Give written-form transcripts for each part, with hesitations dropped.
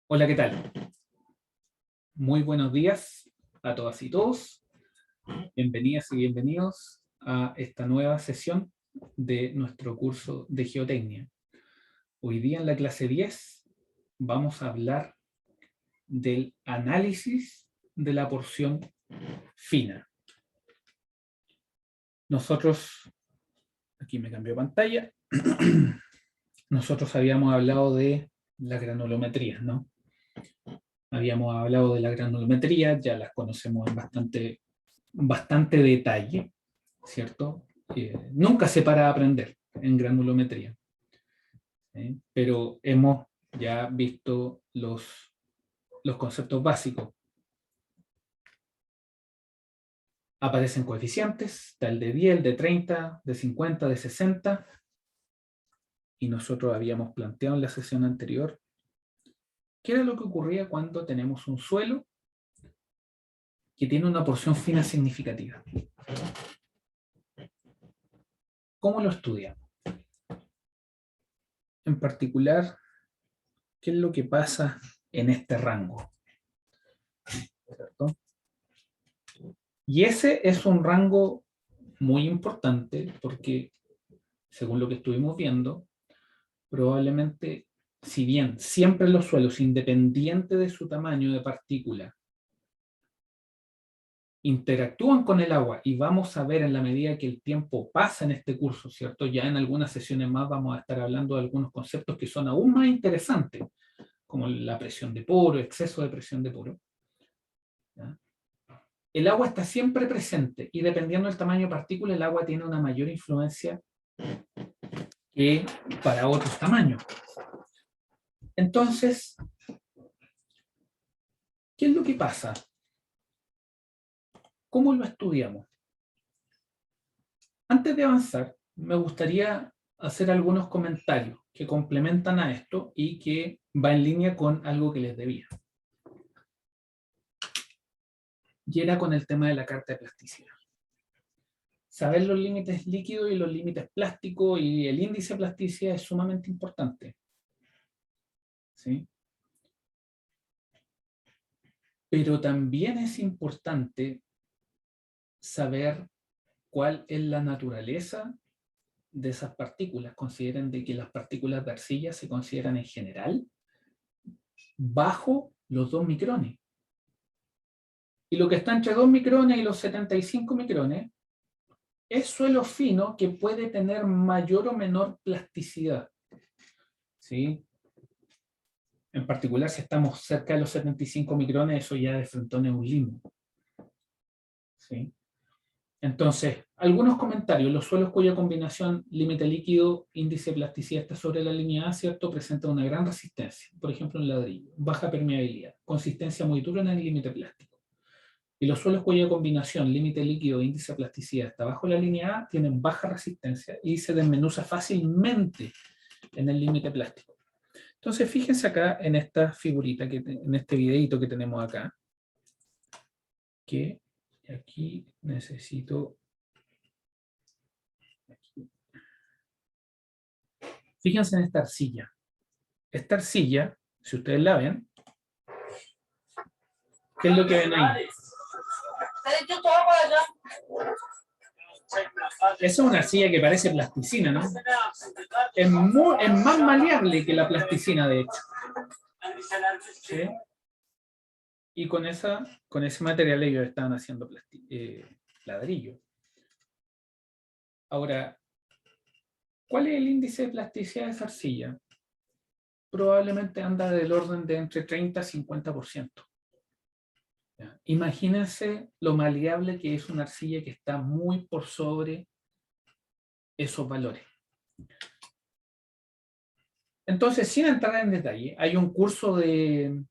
Hola, ¿qué tal? Muy buenos días a todas y todos. Bienvenidas y bienvenidos a esta nueva sesión de nuestro curso de Geotecnia. Hoy día en la clase 10 vamos a hablar del análisis de la porción fina. Nosotros, aquí me cambió pantalla, nosotros habíamos hablado de la granulometría, ¿no? Habíamos hablado de la granulometría, ya las conocemos en bastante detalle, ¿cierto? Nunca se para de aprender en granulometría, ¿sí? Pero hemos ya visto los conceptos básicos. Aparecen coeficientes, está el de 10, el de 30, de 50, de 60, y nosotros habíamos planteado en la sesión anterior qué era lo que ocurría cuando tenemos un suelo que tiene una porción fina significativa. ¿Cómo lo estudiamos? En particular, ¿qué es lo que pasa en este rango? ¿Cierto? Y ese es un rango muy importante porque, según lo que estuvimos viendo, probablemente, si bien siempre los suelos, independiente de su tamaño de partícula, interactúan con el agua, y vamos a ver en la medida que el tiempo pasa en este curso, ¿cierto? Ya en algunas sesiones más vamos a estar hablando de algunos conceptos que son aún más interesantes, como la presión de poro, exceso de presión de poro, ¿ya? El agua está siempre presente y dependiendo del tamaño de partícula, el agua tiene una mayor influencia que para otros tamaños. Entonces, ¿qué es lo que pasa? ¿Cómo lo estudiamos? Antes de avanzar, me gustaría hacer algunos comentarios que complementan a esto y que va en línea con algo que les debía. Y era con el tema de la carta de plasticidad. Saber los límites líquidos y los límites plásticos y el índice de plasticidad es sumamente importante, ¿sí? Pero también es importante saber cuál es la naturaleza de esas partículas. Consideren de que las partículas de arcilla se consideran en general bajo los 2 micrones. Y lo que está entre 2 micrones y los 75 micrones es suelo fino que puede tener mayor o menor plasticidad, ¿sí? En particular, si estamos cerca de los 75 micrones, eso ya de frente es un limbo, ¿sí? Entonces, algunos comentarios. Los suelos cuya combinación límite líquido, índice de plasticidad está sobre la línea A, ¿cierto?, presentan una gran resistencia. Por ejemplo, un ladrillo. Baja permeabilidad. Consistencia muy dura en el límite plástico. Y los suelos cuya combinación límite líquido, índice de plasticidad está bajo la línea A tienen baja resistencia y se desmenuza fácilmente en el límite plástico. Entonces, fíjense acá en esta figurita, en este videito que tenemos acá, que aquí necesito... Fíjense en esta arcilla. Esta arcilla, si ustedes la ven, ¿qué es lo que ven ahí? Esa es una arcilla que parece plasticina, ¿no? Es más maleable que la plasticina, de hecho. ¿Sí? Y con ese material ellos estaban haciendo ladrillo. Ahora, ¿cuál es el índice de plasticidad de esa arcilla? Probablemente anda del orden de entre 30 y 50%. ¿Ya? Imagínense lo maleable que es una arcilla que está muy por sobre esos valores. Entonces, sin entrar en detalle, hay un curso de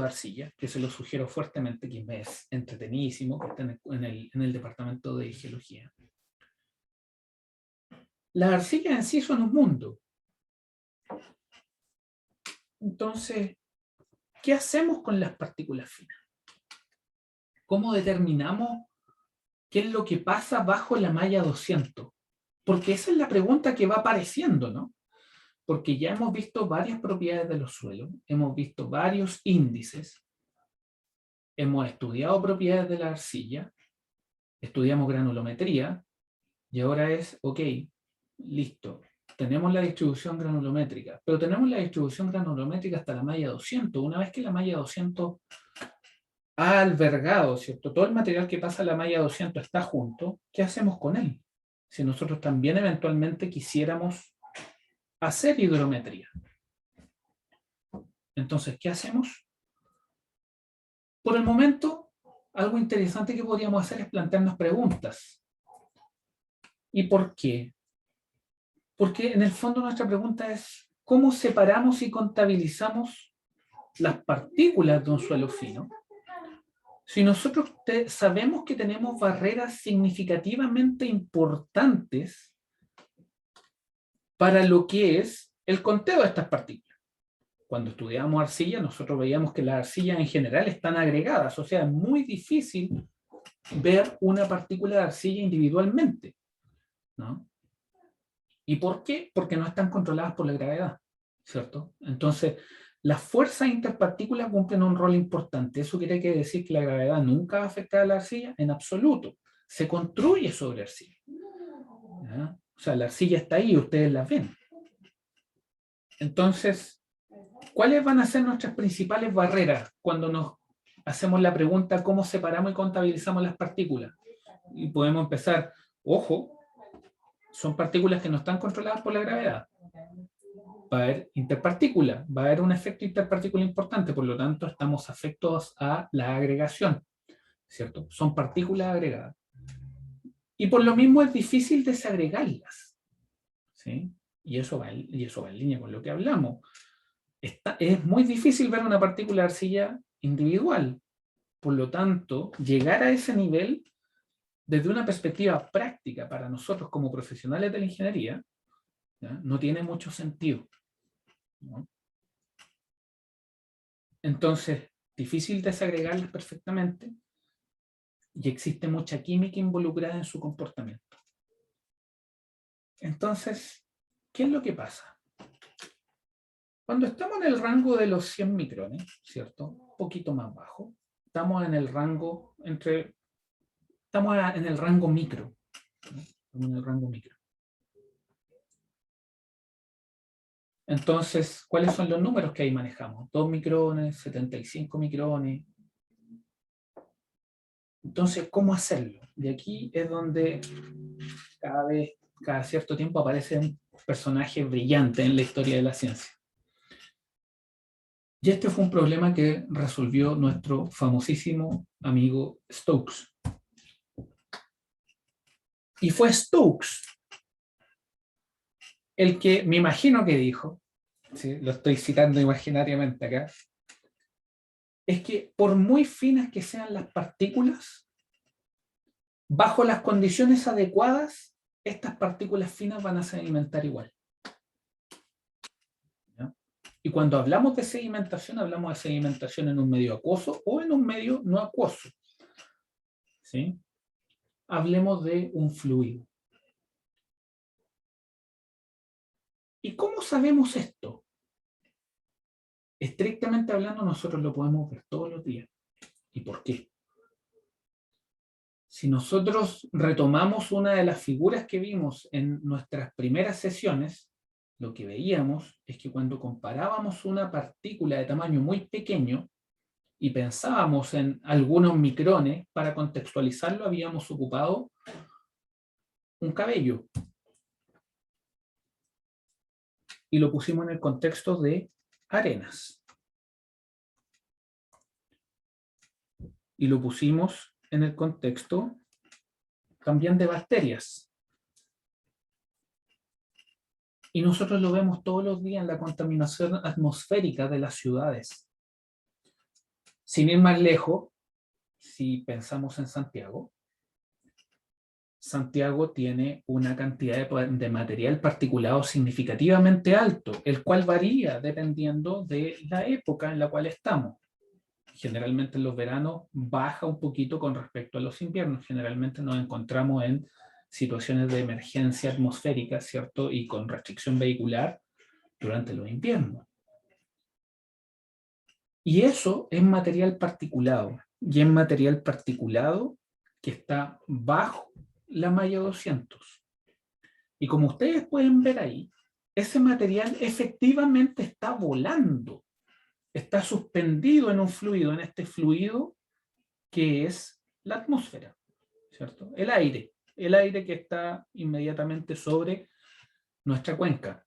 arcilla que se lo sugiero fuertemente, que es entretenidísimo, que está en el departamento de geología. Las arcillas en sí son un mundo. Entonces, ¿qué hacemos con las partículas finas? ¿Cómo determinamos qué es lo que pasa bajo la malla 200? Porque esa es la pregunta que va apareciendo, ¿no? Porque ya hemos visto varias propiedades de los suelos, hemos visto varios índices, hemos estudiado propiedades de la arcilla, estudiamos granulometría, y ahora es, ok, listo, tenemos la distribución granulométrica, pero tenemos la distribución granulométrica hasta la malla 200. Una vez que la malla 200 ha albergado, ¿cierto?, todo el material que pasa a la malla 200 está junto, ¿qué hacemos con él? Si nosotros también eventualmente quisiéramos hacer hidrometría. Entonces, ¿qué hacemos? Por el momento, algo interesante que podríamos hacer es plantearnos preguntas. ¿Y por qué? Porque en el fondo nuestra pregunta es, ¿cómo separamos y contabilizamos las partículas de un suelo fino? Si nosotros sabemos que tenemos barreras significativamente importantes para lo que es el conteo de estas partículas. Cuando estudiamos arcilla, nosotros veíamos que las arcillas en general están agregadas, o sea, es muy difícil ver una partícula de arcilla individualmente, ¿no? ¿Y por qué? Porque no están controladas por la gravedad, ¿cierto? Entonces, las fuerzas interpartículas cumplen un rol importante. ¿Eso quiere decir que la gravedad nunca va a afectar a la arcilla? En absoluto. Se construye sobre arcilla, ¿ya? O sea, la arcilla está ahí y ustedes la ven. Entonces, ¿cuáles van a ser nuestras principales barreras cuando nos hacemos la pregunta cómo separamos y contabilizamos las partículas? Y podemos empezar, ojo, son partículas que no están controladas por la gravedad. Va a haber interpartícula, va a haber un efecto interpartícula importante, por lo tanto estamos afectos a la agregación, ¿cierto? Son partículas agregadas. Y por lo mismo es difícil desagregarlas, ¿sí? Y eso va en línea con lo que hablamos. Es muy difícil ver una partícula de arcilla individual. Por lo tanto, llegar a ese nivel, desde una perspectiva práctica para nosotros como profesionales de la ingeniería, ¿ya?, no tiene mucho sentido, ¿no? Entonces, difícil desagregarlas perfectamente y existe mucha química involucrada en su comportamiento. Entonces, ¿qué es lo que pasa? Cuando estamos en el rango de los 100 micrones, ¿cierto?, un poquito más bajo, estamos en el rango estamos en el rango micro, ¿no? Estamos en el rango micro. Entonces, ¿cuáles son los números que ahí manejamos? 2 micrones, 75 micrones. Entonces, ¿cómo hacerlo? Y aquí es donde cada cierto tiempo aparece un personaje brillante en la historia de la ciencia. Y este fue un problema que resolvió nuestro famosísimo amigo Stokes. Y fue Stokes el que, me imagino que dijo, ¿sí?, lo estoy citando imaginariamente acá, es que por muy finas que sean las partículas, bajo las condiciones adecuadas, estas partículas finas van a sedimentar igual. ¿Ya? Y cuando hablamos de sedimentación, hablamos de sedimentación en un medio acuoso o en un medio no acuoso, ¿sí? Hablemos de un fluido. ¿Y cómo sabemos esto? Estrictamente hablando, nosotros lo podemos ver todos los días. ¿Y por qué? Si nosotros retomamos una de las figuras que vimos en nuestras primeras sesiones, lo que veíamos es que cuando comparábamos una partícula de tamaño muy pequeño y pensábamos en algunos micrones, para contextualizarlo habíamos ocupado un cabello y lo pusimos en el contexto de arenas. Y lo pusimos en el contexto también de bacterias. Y nosotros lo vemos todos los días en la contaminación atmosférica de las ciudades. Sin ir más lejos, si pensamos en Santiago, Santiago tiene una cantidad de material particulado significativamente alto, el cual varía dependiendo de la época en la cual estamos. Generalmente en los veranos baja un poquito con respecto a los inviernos. Generalmente nos encontramos en situaciones de emergencia atmosférica, ¿cierto? Y con restricción vehicular, durante los inviernos. Y eso es material particulado. Y es material particulado que está bajo la malla 200. Y como ustedes pueden ver ahí, ese material efectivamente está volando. Está suspendido en un fluido, en este fluido que es la atmósfera, ¿cierto? El aire que está inmediatamente sobre nuestra cuenca.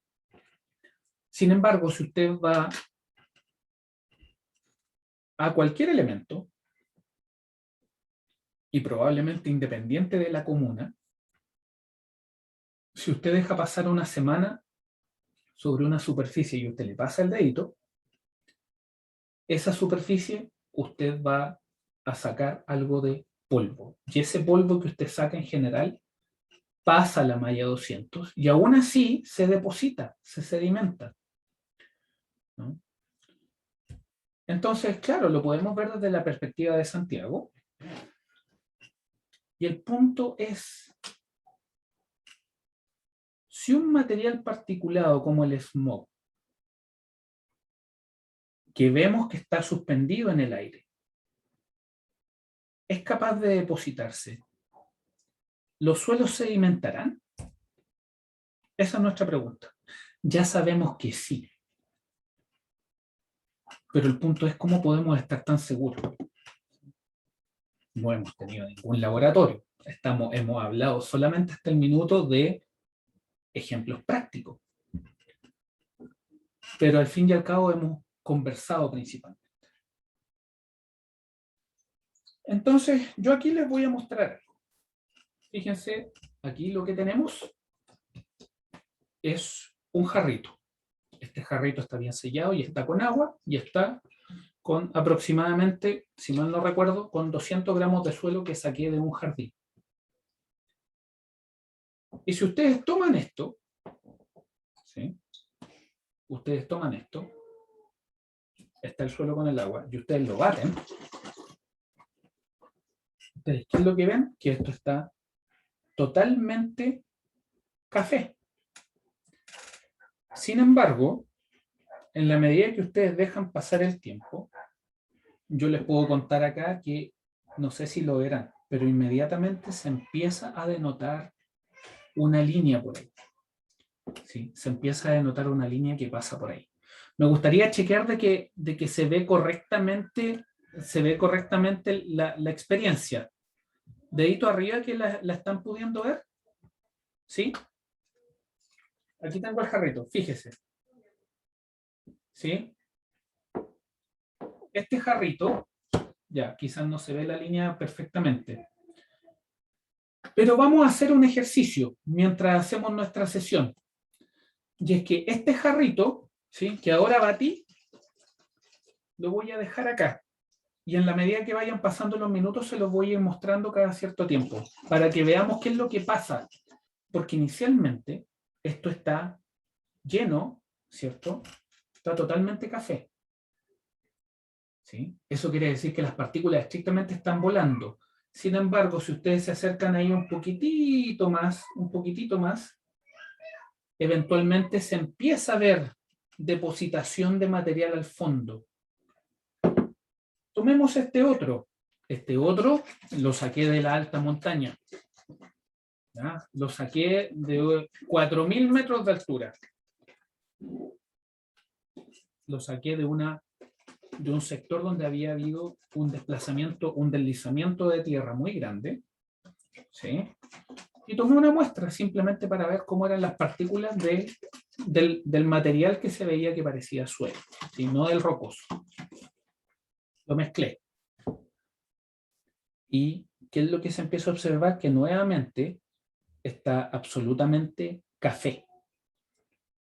Sin embargo, si usted va a cualquier elemento, y probablemente independiente de la comuna, si usted deja pasar una semana sobre una superficie y usted le pasa el dedito, esa superficie usted va a sacar algo de polvo. Y ese polvo que usted saca en general pasa la malla 200 y aún así se deposita, se sedimenta, ¿no? Entonces, claro, lo podemos ver desde la perspectiva de Santiago. Y el punto es, si un material particulado como el smog, que vemos que está suspendido en el aire, es capaz de depositarse, ¿los suelos sedimentarán? Esa es nuestra pregunta. Ya sabemos que sí. Pero el punto es cómo podemos estar tan seguros. No hemos tenido ningún laboratorio. Hemos hablado solamente hasta el minuto de ejemplos prácticos. Pero al fin y al cabo hemos conversado principalmente. Entonces, yo aquí les voy a mostrar algo. Fíjense, aquí lo que tenemos es un jarrito. Este jarrito está bien sellado y está con agua y está con aproximadamente, si mal no recuerdo, con 200 gramos de suelo que saqué de un jardín. Y si ustedes toman esto, ¿sí? Ustedes toman esto, está el suelo con el agua, y ustedes lo baten, ¿ustedes qué es lo que ven? Que esto está totalmente café. Sin embargo, en la medida que ustedes dejan pasar el tiempo, yo les puedo contar acá que, no sé si lo verán, pero inmediatamente se empieza a denotar una línea por ahí. Sí, se empieza a denotar una línea que pasa por ahí. Me gustaría chequear de que se ve correctamente la experiencia. Dedito arriba que la están pudiendo ver. ¿Sí? Aquí tengo el jarrito, fíjese. ¿Sí? Este jarrito, ya, quizás no se ve la línea perfectamente. Pero vamos a hacer un ejercicio mientras hacemos nuestra sesión. Y es que este jarrito, ¿sí?, que ahora batí, lo voy a dejar acá. Y en la medida que vayan pasando los minutos se los voy a ir mostrando cada cierto tiempo, para que veamos qué es lo que pasa. Porque inicialmente esto está lleno, ¿cierto? Está totalmente café. ¿Sí? Eso quiere decir que las partículas estrictamente están volando. Sin embargo, si ustedes se acercan ahí un poquitito más, eventualmente se empieza a ver depositación de material al fondo. Tomemos este otro. Este otro lo saqué de la alta montaña. ¿Ya? Lo saqué de 4.000 metros de altura. Lo saqué de un sector donde había habido un desplazamiento, un deslizamiento de tierra muy grande. ¿Sí? Y tomé una muestra simplemente para ver cómo eran las partículas del material que se veía que parecía suelo, ¿sí?, no del rocoso. Lo mezclé. ¿Y qué es lo que se empieza a observar? Que nuevamente está absolutamente café.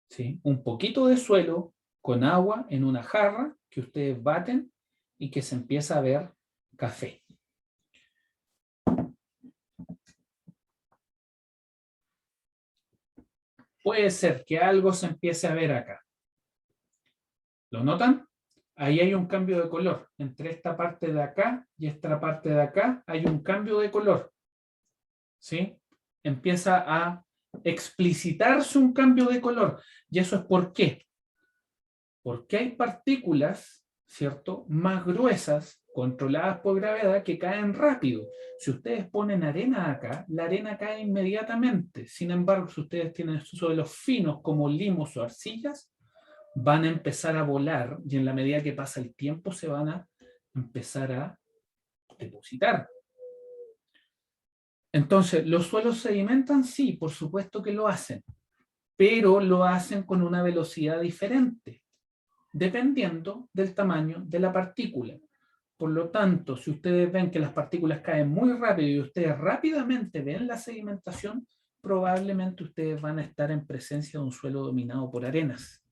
¿Sí? Un poquito de suelo con agua en una jarra que ustedes baten y que se empieza a ver café. Puede ser que algo se empiece a ver acá. ¿Lo notan? Ahí hay un cambio de color. Entre esta parte de acá y esta parte de acá hay un cambio de color. ¿Sí? Empieza a explicitarse un cambio de color. ¿Y eso es por qué? Porque hay partículas, ¿cierto?, más gruesas, controladas por gravedad, que caen rápido. Si ustedes ponen arena acá, la arena cae inmediatamente. Sin embargo, si ustedes tienen suelos finos como limos o arcillas, van a empezar a volar y en la medida que pasa el tiempo se van a empezar a depositar. Entonces, ¿los suelos sedimentan? Sí, por supuesto que lo hacen, pero lo hacen con una velocidad diferente, dependiendo del tamaño de la partícula. Por lo tanto, si ustedes ven que las partículas caen muy rápido y ustedes rápidamente ven la sedimentación, probablemente ustedes van a estar en presencia de un suelo dominado por arenas,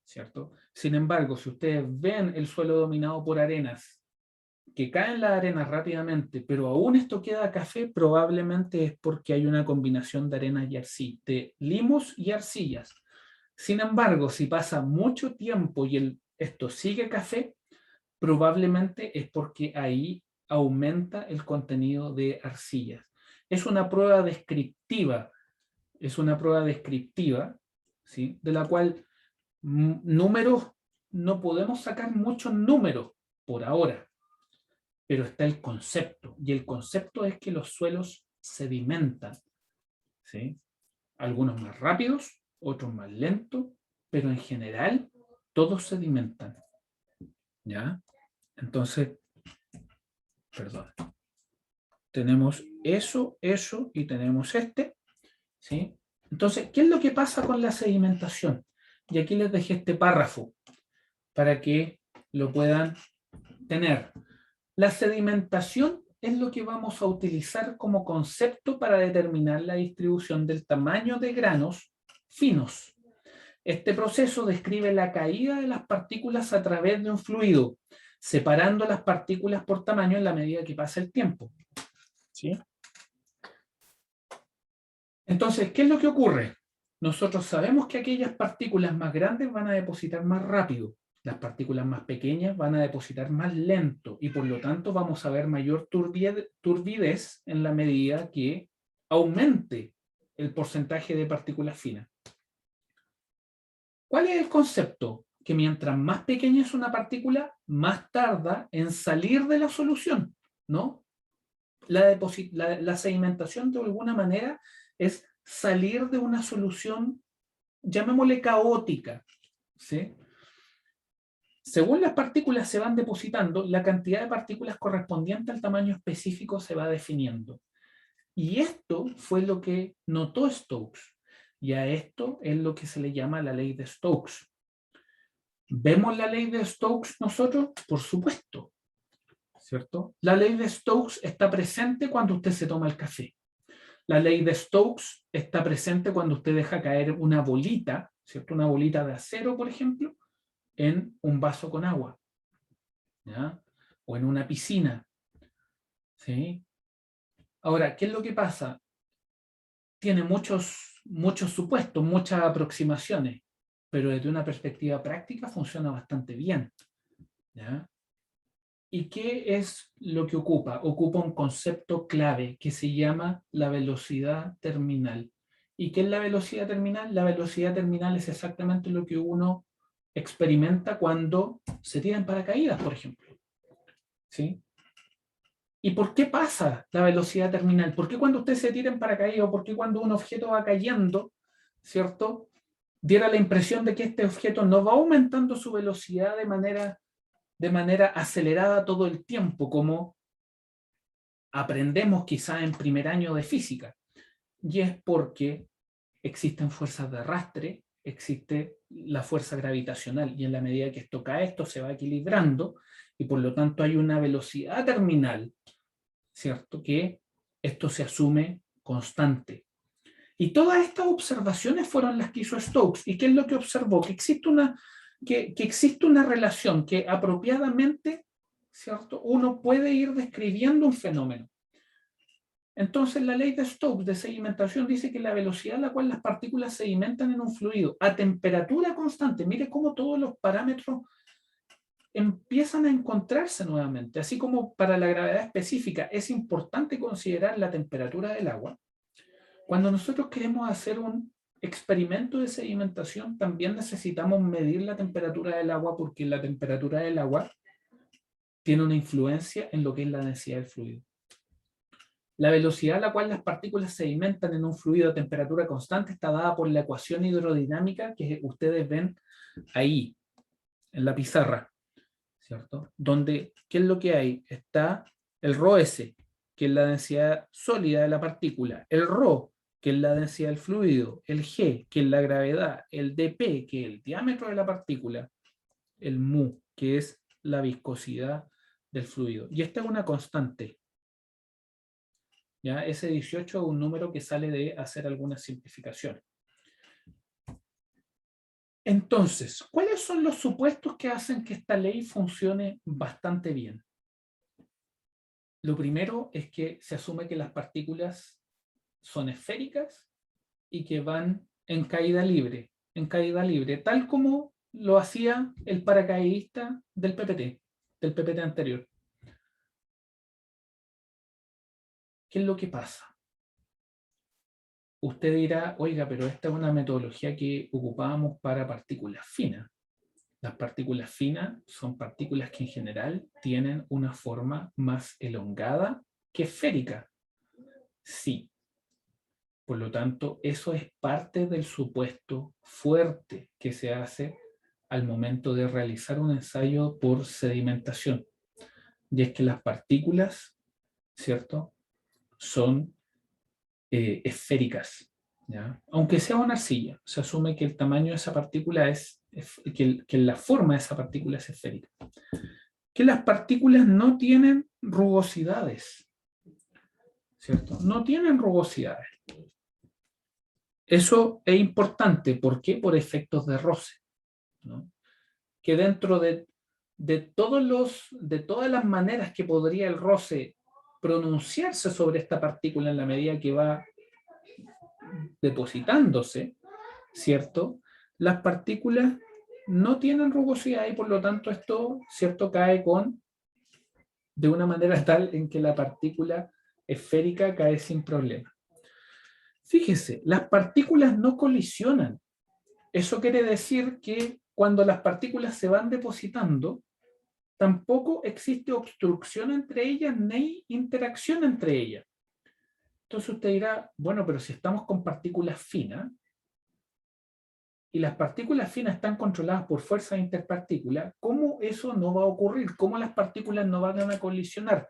¿cierto? Sin embargo, si ustedes ven el suelo dominado por arenas, que caen las arenas rápidamente, pero aún esto queda café, probablemente es porque hay una combinación de arenas y arcillas, de limos y arcillas. Sin embargo, si pasa mucho tiempo y esto sigue café, probablemente es porque ahí aumenta el contenido de arcillas. Es una prueba descriptiva, ¿sí?, de la cual números, no podemos sacar muchos números por ahora, pero está el concepto, y el concepto es que los suelos sedimentan, ¿sí? Algunos más rápidos, otros más lentos, pero en general todos sedimentan, ¿ya? Entonces, perdón, tenemos eso y tenemos este, ¿sí? Entonces, ¿qué es lo que pasa con la sedimentación? Y aquí les dejé este párrafo para que lo puedan tener. La sedimentación es lo que vamos a utilizar como concepto para determinar la distribución del tamaño de granos finos. Este proceso describe la caída de las partículas a través de un fluido, separando las partículas por tamaño en la medida que pasa el tiempo. ¿Sí? Entonces, ¿qué es lo que ocurre? Nosotros sabemos que aquellas partículas más grandes van a depositar más rápido. Las partículas más pequeñas van a depositar más lento y por lo tanto vamos a ver mayor turbidez en la medida que aumente el porcentaje de partículas finas. ¿Cuál es el concepto? Que mientras más pequeña es una partícula, más tarda en salir de la solución, ¿no? La sedimentación de alguna manera es salir de una solución, llamémosle caótica, ¿sí? Según las partículas se van depositando, la cantidad de partículas correspondiente al tamaño específico se va definiendo. Y esto fue lo que notó Stokes. Y a esto es lo que se le llama la ley de Stokes. ¿Vemos la ley de Stokes nosotros? Por supuesto, ¿cierto? La ley de Stokes está presente cuando usted se toma el café. La ley de Stokes está presente cuando usted deja caer una bolita, ¿cierto? Una bolita de acero, por ejemplo, en un vaso con agua, ¿ya? O en una piscina, ¿sí? Ahora, ¿qué es lo que pasa? Tiene muchos supuestos, muchas aproximaciones, pero desde una perspectiva práctica funciona bastante bien, ¿ya? ¿Y qué es lo que ocupa? Ocupa un concepto clave que se llama la velocidad terminal. ¿Y qué es la velocidad terminal? La velocidad terminal es exactamente lo que uno experimenta cuando se tira en paracaídas, por ejemplo. ¿Sí? ¿Y por qué pasa la velocidad terminal? ¿Por qué cuando usted se tira en paracaídas o por qué cuando un objeto va cayendo, ¿cierto?, diera la impresión de que este objeto no va aumentando su velocidad de manera acelerada todo el tiempo, como aprendemos quizá en primer año de física? Y es porque existen fuerzas de arrastre, existe la fuerza gravitacional, y en la medida que esto cae, esto se va equilibrando, y por lo tanto hay una velocidad terminal, ¿cierto?, que esto se asume constante. Y todas estas observaciones fueron las que hizo Stokes. ¿Y qué es lo que observó? Que existe una relación que apropiadamente, ¿cierto?, uno puede ir describiendo un fenómeno. Entonces, la ley de Stokes de sedimentación dice que la velocidad a la cual las partículas sedimentan en un fluido a temperatura constante, mire cómo todos los parámetros empiezan a encontrarse nuevamente. Así como para la gravedad específica es importante considerar la temperatura del agua, cuando nosotros queremos hacer un experimento de sedimentación también necesitamos medir la temperatura del agua, porque la temperatura del agua tiene una influencia en lo que es la densidad del fluido. La velocidad a la cual las partículas sedimentan en un fluido a temperatura constante está dada por la ecuación hidrodinámica que ustedes ven ahí, en la pizarra, ¿cierto? Donde, ¿qué es lo que hay? Está el ρS, que es la densidad sólida de la partícula, el ρ, que es la densidad del fluido, el G, que es la gravedad, el dP, que es el diámetro de la partícula, el mu, que es la viscosidad del fluido. Y esta es una constante. ¿Ya? Ese 18 es un número que sale de hacer algunas simplificaciones. Entonces, ¿cuáles son los supuestos que hacen que esta ley funcione bastante bien? Lo primero es que se asume que las partículas son esféricas y que van en caída libre, tal como lo hacía el paracaidista del PPT anterior. ¿Qué es lo que pasa? Usted dirá, oiga, pero esta es una metodología que ocupábamos para partículas finas. Las partículas finas son partículas que en general tienen una forma más elongada que esférica. Sí. Por lo tanto, eso es parte del supuesto fuerte que se hace al momento de realizar un ensayo por sedimentación. Y es que las partículas, ¿cierto?, son esféricas, ¿ya? Aunque sea una arcilla, se asume que el tamaño de esa partícula que la forma de esa partícula es esférica. Que las partículas no tienen rugosidades, ¿cierto? No tienen rugosidades. Eso es importante. ¿Por qué? Por efectos de roce, ¿no? Que dentro de todas las maneras que podría el roce pronunciarse sobre esta partícula en la medida que va depositándose, ¿cierto? Las partículas no tienen rugosidad y por lo tanto esto, ¿cierto?, cae de una manera tal en que la partícula esférica cae sin problema. Fíjese, las partículas no colisionan. Eso quiere decir que cuando las partículas se van depositando, tampoco existe obstrucción entre ellas ni interacción entre ellas. Entonces usted dirá, bueno, pero si estamos con partículas finas, y las partículas finas están controladas por fuerzas interpartículas, ¿cómo eso no va a ocurrir? ¿Cómo las partículas no van a colisionar?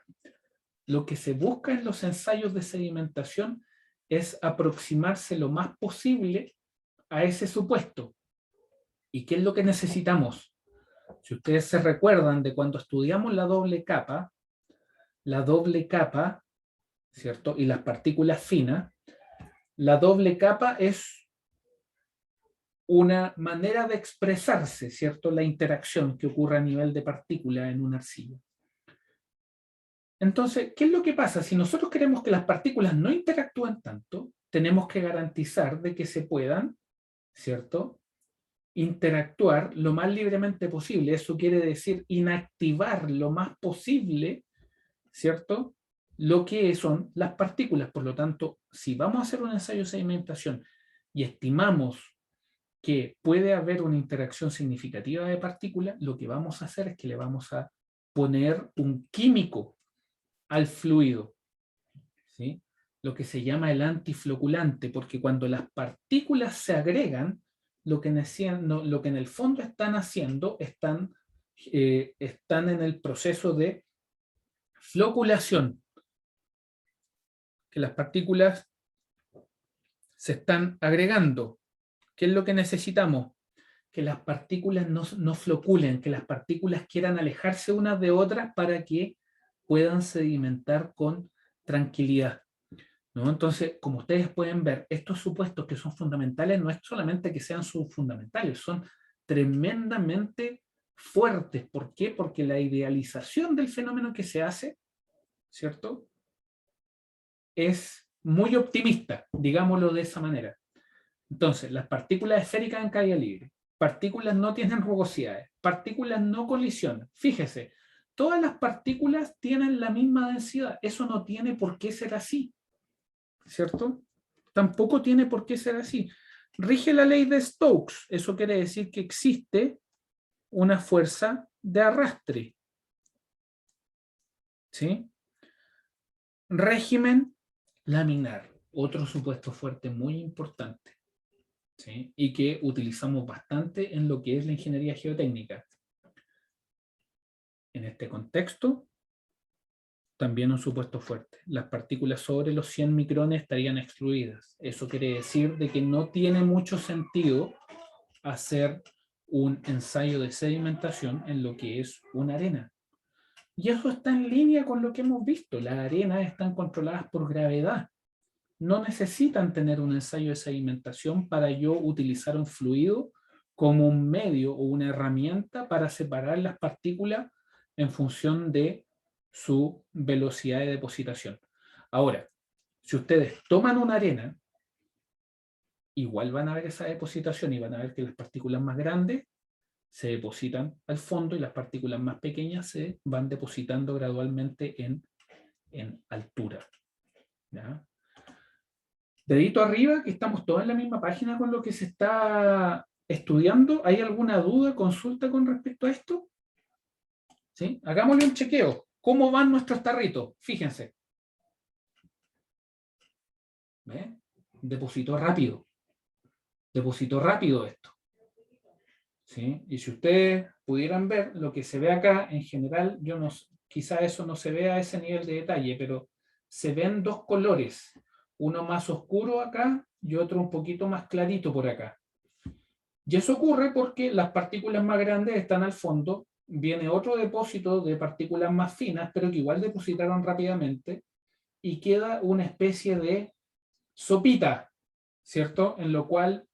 Lo que se busca en los ensayos de sedimentación es aproximarse lo más posible a ese supuesto. ¿Y qué es lo que necesitamos? Si ustedes se recuerdan de cuando estudiamos la doble capa, ¿cierto?, y las partículas finas, la doble capa es una manera de expresarse, ¿cierto?, la interacción que ocurre a nivel de partícula en una arcilla. Entonces, ¿qué es lo que pasa? Si nosotros queremos que las partículas no interactúen tanto, tenemos que garantizar de que se puedan, ¿cierto?, interactuar lo más libremente posible. Eso quiere decir inactivar lo más posible, ¿cierto?, lo que son las partículas. Por lo tanto, si vamos a hacer un ensayo de sedimentación y estimamos que puede haber una interacción significativa de partículas, lo que vamos a hacer es que le vamos a poner un químico al fluido, ¿sí?, lo que se llama el antifloculante, porque cuando las partículas se agregan, lo que en el fondo están haciendo, están en el proceso de floculación, que las partículas se están agregando. ¿Qué es lo que necesitamos? Que las partículas no floculen, que las partículas quieran alejarse unas de otras para que puedan sedimentar con tranquilidad, ¿no? Entonces, como ustedes pueden ver, estos supuestos que son fundamentales no es solamente que sean fundamentales, son tremendamente fuertes. ¿Por qué? Porque la idealización del fenómeno que se hace, ¿cierto?, es muy optimista, digámoslo de esa manera. Entonces, las partículas esféricas en caída libre, partículas no tienen rugosidades, partículas no colisionan. Fíjese, todas las partículas tienen la misma densidad. Eso no tiene por qué ser así, ¿cierto? Tampoco tiene por qué ser así. Rige la ley de Stokes. Eso quiere decir que existe una fuerza de arrastre. ¿Sí? Régimen laminar. Otro supuesto fuerte muy importante. ¿Sí? Y que utilizamos bastante en lo que es la ingeniería geotécnica. En este contexto, también un supuesto fuerte. Las partículas sobre los 100 micrones estarían excluidas. Eso quiere decir de que no tiene mucho sentido hacer un ensayo de sedimentación en lo que es una arena. Y eso está en línea con lo que hemos visto. Las arenas están controladas por gravedad. No necesitan tener un ensayo de sedimentación para yo utilizar un fluido como un medio o una herramienta para separar las partículas en función de su velocidad de depositación. Ahora, si ustedes toman una arena, igual van a ver esa depositación y van a ver que las partículas más grandes se depositan al fondo y las partículas más pequeñas se van depositando gradualmente en altura. ¿Ya? Dedito arriba, que estamos todos en la misma página con lo que se está estudiando. ¿Hay alguna duda, consulta con respecto a esto? ¿Sí? Hagámosle un chequeo. ¿Cómo van nuestros tarritos? Fíjense. ¿Ve? Depositó rápido. Depositó rápido esto. ¿Sí? Y si ustedes pudieran ver lo que se ve acá, en general, yo no, quizá eso no se ve a ese nivel de detalle, pero se ven dos colores. Uno más oscuro acá y otro un poquito más clarito por acá. Y eso ocurre porque las partículas más grandes están al fondo, viene otro depósito de partículas más finas, pero que igual depositaron rápidamente, y queda una especie de sopita, ¿cierto? En lo cual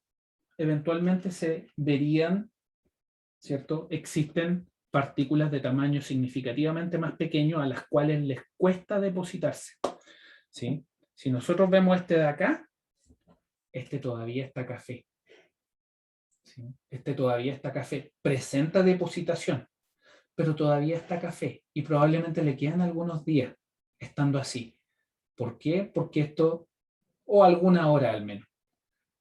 eventualmente se verían, ¿cierto? Existen partículas de tamaño significativamente más pequeño a las cuales les cuesta depositarse, ¿sí? Si nosotros vemos este de acá, este todavía está café. ¿Sí? Este todavía está café. Presenta depositación, pero todavía está café y probablemente le quedan algunos días estando así. ¿Por qué? Porque esto, o alguna hora al menos.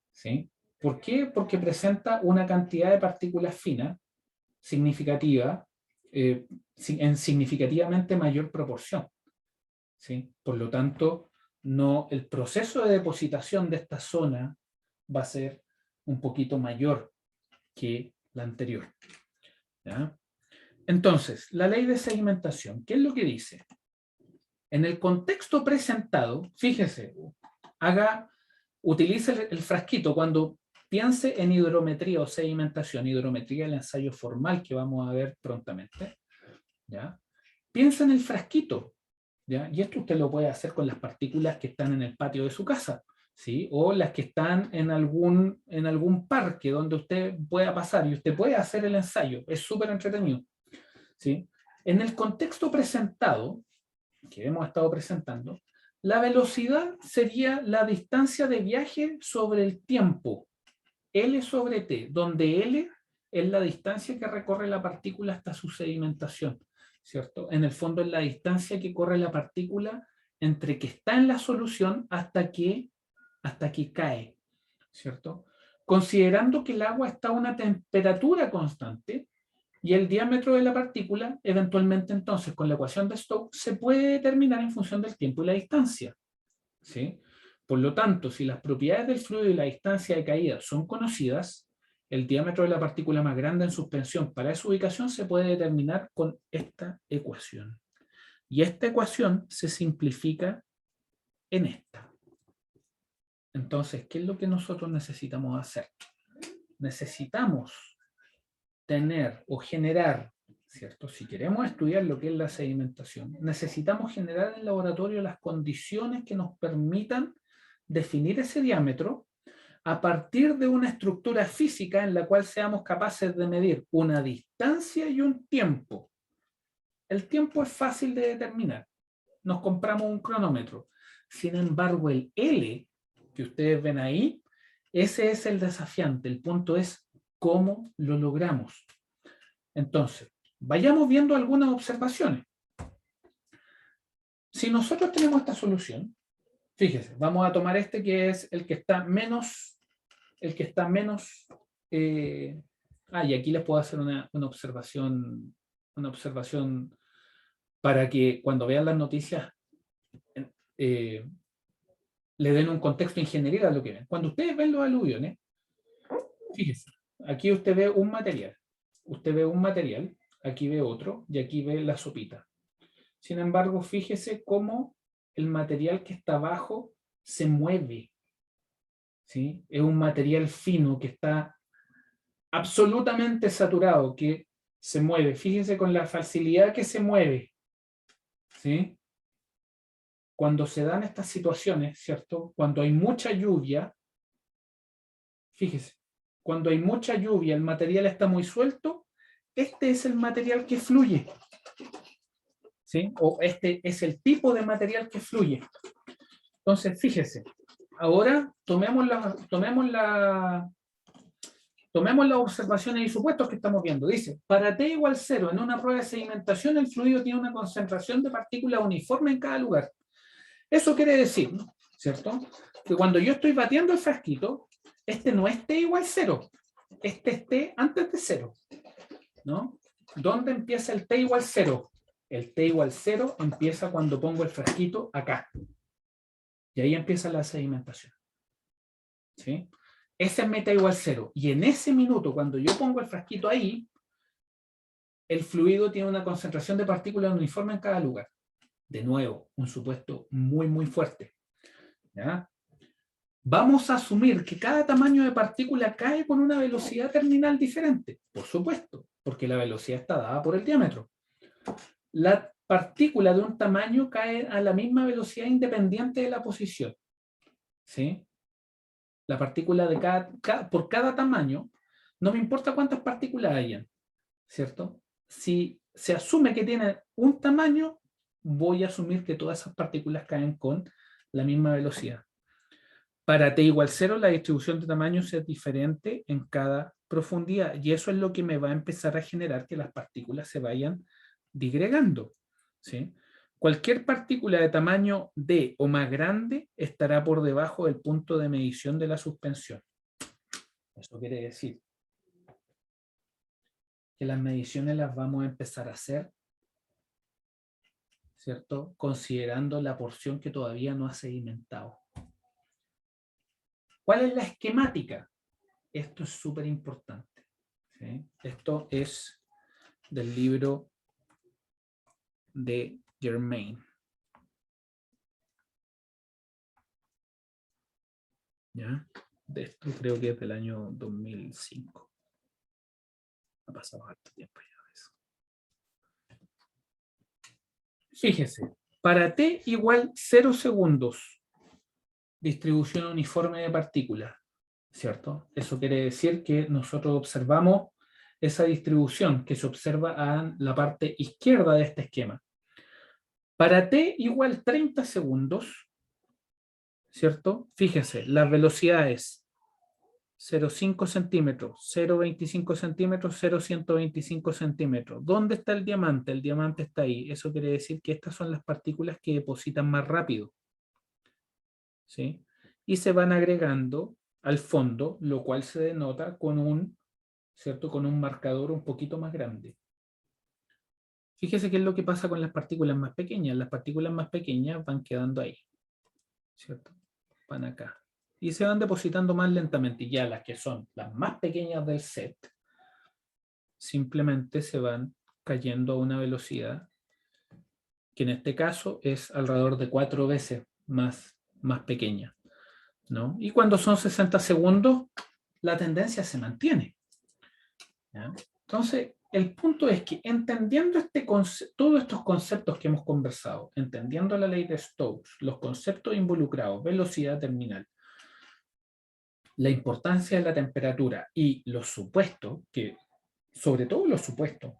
¿Sí? ¿Por qué? Porque presenta una cantidad de partículas finas significativa, en significativamente mayor proporción. ¿Sí? Por lo tanto, no, el proceso de depositación de esta zona va a ser un poquito mayor que la anterior. ¿Ya? Entonces, la ley de sedimentación, ¿qué es lo que dice? En el contexto presentado, fíjese, utilice el frasquito cuando piense en hidrometría o sedimentación, hidrometría, el ensayo formal que vamos a ver prontamente, ¿ya? Piensa en el frasquito, ¿ya? Y esto usted lo puede hacer con las partículas que están en el patio de su casa, ¿sí? O las que están en algún parque donde usted pueda pasar y usted puede hacer el ensayo, es súper entretenido, ¿sí? En el contexto presentado, que hemos estado presentando, la velocidad sería la distancia de viaje sobre el tiempo, L sobre T, donde L es la distancia que recorre la partícula hasta su sedimentación, ¿cierto? En el fondo es la distancia que corre la partícula entre que está en la solución hasta que cae, ¿cierto? Considerando que el agua está a una temperatura constante, y el diámetro de la partícula, eventualmente entonces con la ecuación de Stokes, se puede determinar en función del tiempo y la distancia. ¿Sí? Por lo tanto, si las propiedades del fluido y la distancia de caída son conocidas, el diámetro de la partícula más grande en suspensión para esa ubicación se puede determinar con esta ecuación. Y esta ecuación se simplifica en esta. Entonces, ¿qué es lo que nosotros necesitamos hacer? Necesitamos tener o generar, ¿cierto? Si queremos estudiar lo que es la sedimentación, necesitamos generar en el laboratorio las condiciones que nos permitan definir ese diámetro a partir de una estructura física en la cual seamos capaces de medir una distancia y un tiempo. El tiempo es fácil de determinar. Nos compramos un cronómetro. Sin embargo, el L que ustedes ven ahí, ese es el desafiante. El punto es cómo lo logramos. Entonces, vayamos viendo algunas observaciones. Si nosotros tenemos esta solución, fíjese, vamos a tomar este que es el que está menos el que está menos... y aquí les puedo hacer una observación para que cuando vean las noticias le den un contexto en general a lo que ven. Cuando ustedes ven los aluviones, fíjense, aquí usted ve un material, aquí ve otro y aquí ve la sopita. Sin embargo, fíjese cómo el material que está abajo se mueve, ¿sí? Es un material fino que está absolutamente saturado, que se mueve. Fíjense con la facilidad que se mueve, ¿sí? Cuando se dan estas situaciones, ¿cierto? Cuando hay mucha lluvia, fíjese, cuando hay mucha lluvia, el material está muy suelto, este es el material que fluye, ¿sí? O este es el tipo de material que fluye. Entonces, fíjese, ahora tomemos las observaciones y supuestos que estamos viendo. Dice, para T igual 0, en una prueba de sedimentación, el fluido tiene una concentración de partículas uniforme en cada lugar. Eso quiere decir, ¿cierto? Que cuando yo estoy bateando el frasquito, este no es T igual 0. Este es T antes de 0, ¿no? ¿Dónde empieza el T igual 0? El T igual 0 empieza cuando pongo el frasquito acá. Y ahí empieza la sedimentación. ¿Sí? Ese es mi T igual 0. Y en ese minuto, cuando yo pongo el frasquito ahí, el fluido tiene una concentración de partículas uniforme en cada lugar. De nuevo, un supuesto muy, muy fuerte. ¿Ya? Vamos a asumir que cada tamaño de partícula cae con una velocidad terminal diferente. Por supuesto, porque la velocidad está dada por el diámetro. La partícula de un tamaño cae a la misma velocidad independiente de la posición. ¿Sí? La partícula de por cada tamaño, no me importa cuántas partículas hayan, ¿cierto? Si se asume que tiene un tamaño, voy a asumir que todas esas partículas caen con la misma velocidad. Para T igual 0, la distribución de tamaños es diferente en cada profundidad, y eso es lo que me va a empezar a generar que las partículas se vayan disgregando, ¿sí? Cualquier partícula de tamaño D o más grande estará por debajo del punto de medición de la suspensión. Eso quiere decir que las mediciones las vamos a empezar a hacer, ¿cierto? Considerando la porción que todavía no ha sedimentado. ¿Cuál es la esquemática? Esto es súper importante, ¿sí? Esto es del libro de Germain. ¿Ya? De esto creo que es del año 2005. Ha pasado harto tiempo ya de eso. Fíjese, para T igual 0 segundos, distribución uniforme de partículas, ¿cierto? Eso quiere decir que nosotros observamos esa distribución que se observa en la parte izquierda de este esquema. Para T igual 30 segundos, ¿cierto? Fíjense, las velocidades 0,5 centímetros, 0,25 centímetros, 0,125 centímetros. ¿Dónde está el diamante? El diamante está ahí. Eso quiere decir que estas son las partículas que depositan más rápido, ¿sí? Y se van agregando al fondo, lo cual se denota con un, ¿cierto? Con un marcador un poquito más grande. Fíjese qué es lo que pasa con las partículas más pequeñas. Las partículas más pequeñas van quedando ahí, ¿cierto? Van acá. Y se van depositando más lentamente. Y ya las que son las más pequeñas del set, simplemente se van cayendo a una velocidad que en este caso es alrededor de 4 veces más pequeña, ¿no? Y cuando son 60 segundos, la tendencia se mantiene, ¿ya? Entonces, el punto es que entendiendo todos estos conceptos que hemos conversado, entendiendo la ley de Stokes, los conceptos involucrados, velocidad terminal, la importancia de la temperatura y los supuestos, que sobre todo los supuestos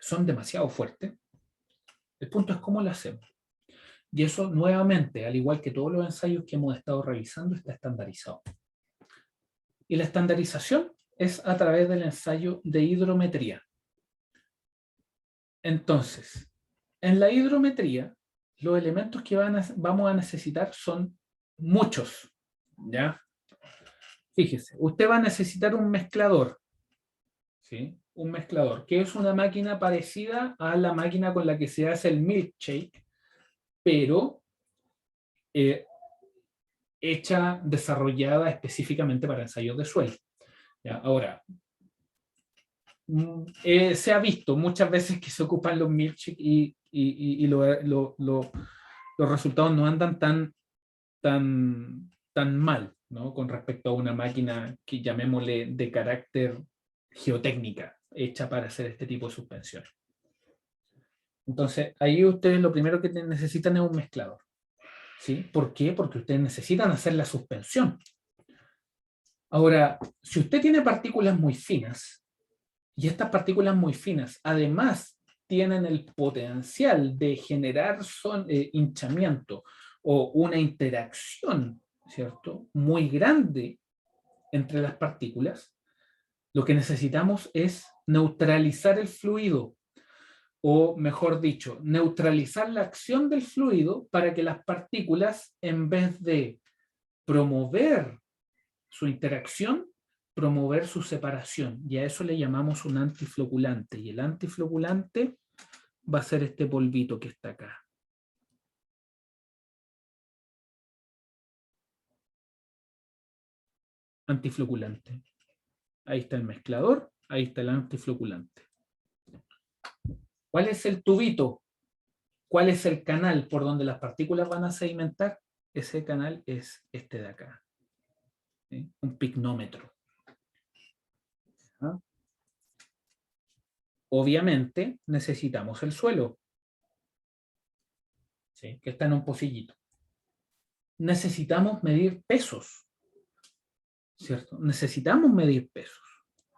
son demasiado fuertes, el punto es cómo lo hacemos. Y eso nuevamente, al igual que todos los ensayos que hemos estado revisando, está estandarizado. Y la estandarización es a través del ensayo de hidrometría. Entonces, en la hidrometría, los elementos que vamos a necesitar son muchos, ¿ya? Fíjese, usted va a necesitar un mezclador, ¿sí? Un mezclador, que es una máquina parecida a la máquina con la que se hace el milkshake, pero hecha, desarrollada específicamente para ensayos de suelo. ¿Ya? Ahora, se ha visto muchas veces que se ocupan los milkshakes y los resultados no andan tan mal, ¿no? Con respecto a una máquina que llamémosle de carácter geotécnica, hecha para hacer este tipo de suspensión. Entonces, ahí ustedes lo primero que necesitan es un mezclador. ¿Sí? ¿Por qué? Porque ustedes necesitan hacer la suspensión. Ahora, si usted tiene partículas muy finas, y estas partículas muy finas además tienen el potencial de generar hinchamiento o una interacción, ¿cierto?, muy grande entre las partículas, lo que necesitamos es neutralizar el fluido, o mejor dicho, neutralizar la acción del fluido para que las partículas, en vez de promover su interacción, promover su separación. Y a eso le llamamos un antifloculante. Y el antifloculante va a ser este polvito que está acá. Antifloculante. Ahí está el mezclador, ahí está el antifloculante. ¿Cuál es el tubito? ¿Cuál es el canal por donde las partículas van a sedimentar? Ese canal es este de acá. ¿Sí? Un picnómetro. ¿Ah? Obviamente necesitamos el suelo, ¿sí?, que está en un pocillito. Necesitamos medir pesos, ¿cierto? Necesitamos medir pesos.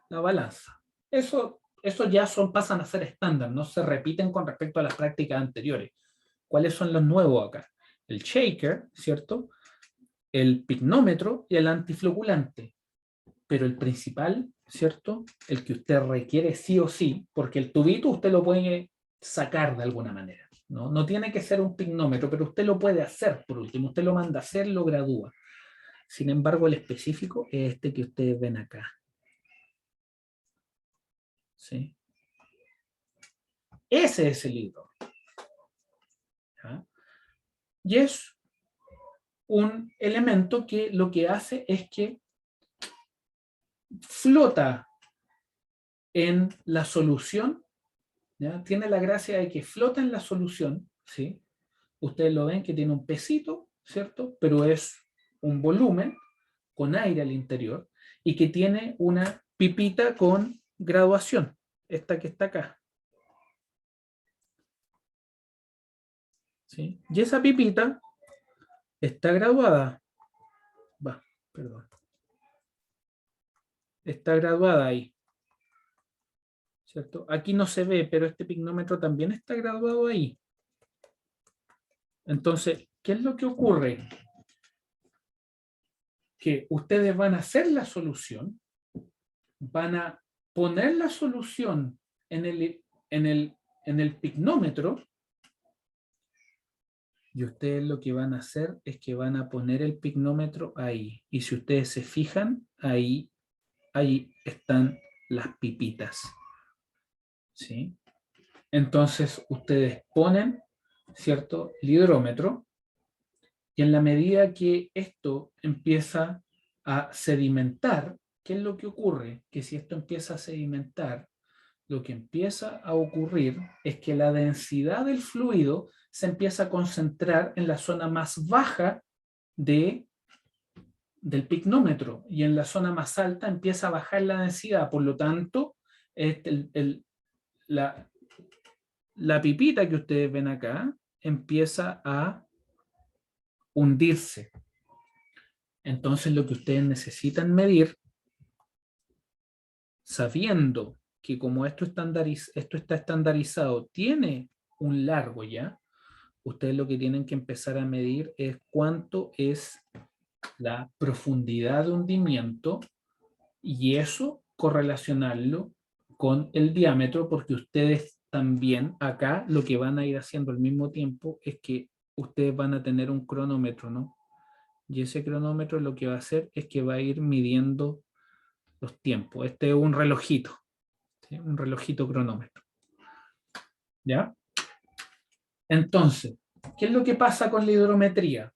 La balanza. Eso ya pasan a ser estándar, no se repiten con respecto a las prácticas anteriores. ¿Cuáles son los nuevos acá? El shaker, ¿cierto? El picnómetro y el antifloculante. Pero el principal, ¿cierto? El que usted requiere sí o sí, porque el tubito usted lo puede sacar de alguna manera. No tiene que ser un picnómetro, pero usted lo puede hacer por último. Usted lo manda a hacer, lo gradúa. Sin embargo, el específico es este que ustedes ven acá. ¿Sí? Ese es el hidrógeno. ¿Ya? Y es un elemento que lo que hace es que flota en la solución, ¿ya? Tiene la gracia de que flota en la solución, ¿sí? Ustedes lo ven que tiene un pesito, ¿cierto? Pero es un volumen con aire al interior y que tiene una pipita con graduación, esta que está acá. ¿Sí? Y esa pipita está graduada. Perdón. Está graduada ahí. ¿Cierto? Aquí no se ve, pero este picnómetro también está graduado ahí. Entonces, ¿qué es lo que ocurre? Que ustedes van a hacer la solución, van a poner la solución en el picnómetro, y ustedes lo que van a hacer es que van a poner el picnómetro ahí. Y si ustedes se fijan, ahí están las pipitas. ¿Sí? Entonces, ustedes ponen, ¿cierto?, el hidrómetro, y en la medida que esto empieza a sedimentar, ¿qué es lo que ocurre? Que si esto empieza a sedimentar, lo que empieza a ocurrir es que la densidad del fluido se empieza a concentrar en la zona más baja del picnómetro, y en la zona más alta empieza a bajar la densidad. Por lo tanto, la pipita que ustedes ven acá empieza a hundirse. Entonces lo que ustedes necesitan medir, sabiendo que como esto está estandarizado, tiene un largo ya, ustedes lo que tienen que empezar a medir es cuánto es la profundidad de hundimiento, y eso correlacionarlo con el diámetro, porque ustedes también acá lo que van a ir haciendo al mismo tiempo es que ustedes van a tener un cronómetro, ¿no?, y ese cronómetro lo que va a hacer es que va a ir midiendo los tiempos. Este es un relojito, ¿sí? Un relojito cronómetro. ¿Ya? Entonces, ¿qué es lo que pasa con la hidrometría?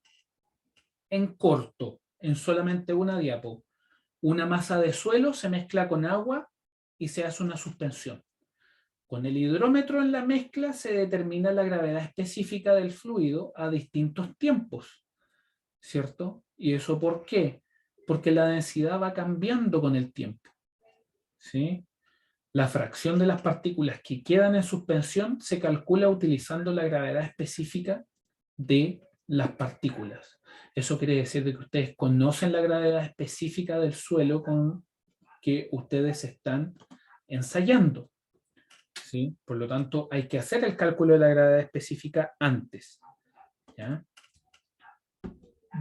En corto, en solamente una diapo, una masa de suelo se mezcla con agua y se hace una suspensión. Con el hidrómetro en la mezcla se determina la gravedad específica del fluido a distintos tiempos, ¿cierto? ¿Y eso por qué? Porque la densidad va cambiando con el tiempo, ¿sí? La fracción de las partículas que quedan en suspensión se calcula utilizando la gravedad específica de las partículas. Eso quiere decir que ustedes conocen la gravedad específica del suelo con que ustedes están ensayando, ¿sí? Por lo tanto, hay que hacer el cálculo de la gravedad específica antes, ¿ya?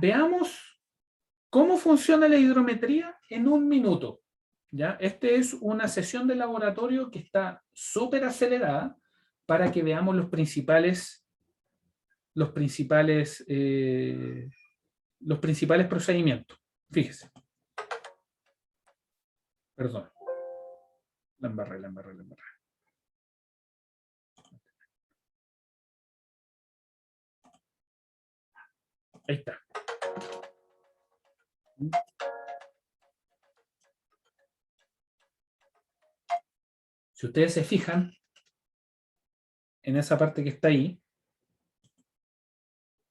Veamos cómo funciona la hidrometría en un minuto, ¿ya? Esta es una sesión de laboratorio que está súper acelerada para que veamos los principales procedimientos. Fíjese. Perdón. La embarré. Ahí está. Si ustedes se fijan en esa parte que está ahí,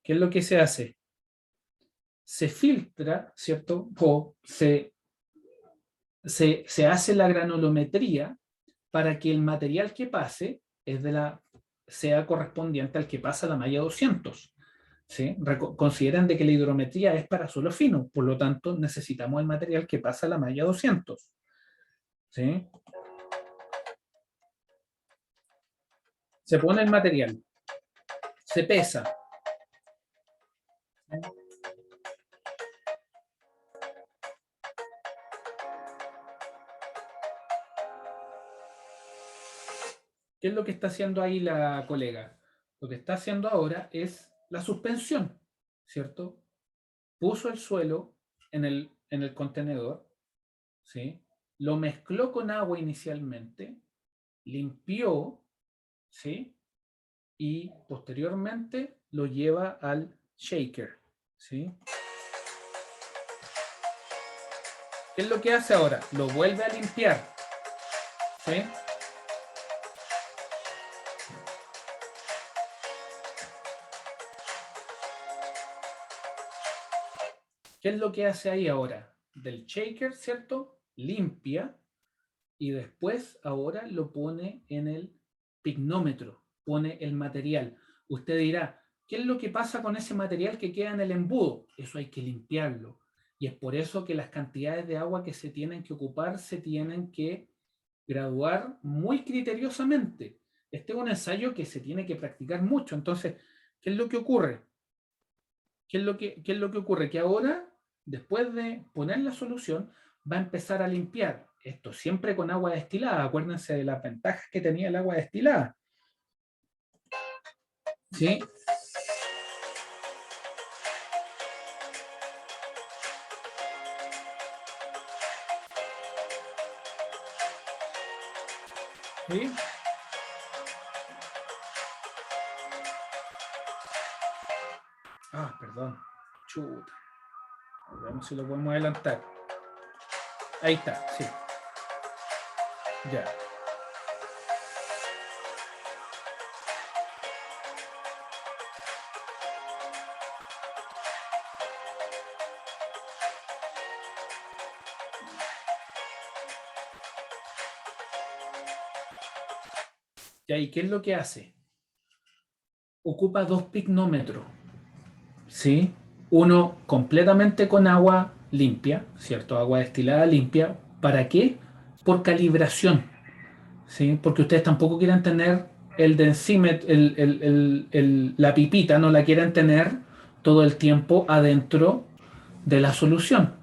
¿qué es lo que se hace? Se filtra, ¿cierto? O se hace la granulometría para que el material que pase sea correspondiente al que pasa la malla 200. ¿Sí? Consideran de que la hidrometría es para suelo fino, por lo tanto necesitamos el material que pasa la malla 200. ¿Sí? Se pone el material, se pesa. ¿Sí? ¿Qué es lo que está haciendo ahí la colega? Lo que está haciendo ahora es la suspensión, ¿cierto? Puso el suelo en el contenedor, ¿sí? Lo mezcló con agua inicialmente, limpió, ¿sí? Y posteriormente lo lleva al shaker, ¿sí? ¿Qué es lo que hace ahora? Lo vuelve a limpiar, ¿sí? ¿Qué es lo que hace ahí ahora? Del shaker, ¿cierto? Limpia y después ahora lo pone en el pignómetro, pone el material. Usted dirá, ¿qué es lo que pasa con ese material que queda en el embudo? Eso hay que limpiarlo. Y es por eso que las cantidades de agua que se tienen que ocupar se tienen que graduar muy criteriosamente. Este es un ensayo que se tiene que practicar mucho. Entonces, ¿qué es lo que ocurre? ¿Qué es lo que ocurre? Que ahora, después de poner la solución, va a empezar a limpiar. Esto siempre con agua destilada. Acuérdense de las ventajas que tenía el agua destilada. ¿Sí? ¿Sí? Ah, perdón. Chuta. Veamos si lo podemos adelantar. Ahí está, sí. Ya. ¿Y qué es lo que hace? Ocupa dos pignómetros, ¿sí? Uno completamente con agua limpia, ¿cierto? Agua destilada limpia. ¿Para qué? Por calibración, ¿sí? Porque ustedes tampoco quieren tener el densímetro, la pipita, no la quieren tener todo el tiempo adentro de la solución,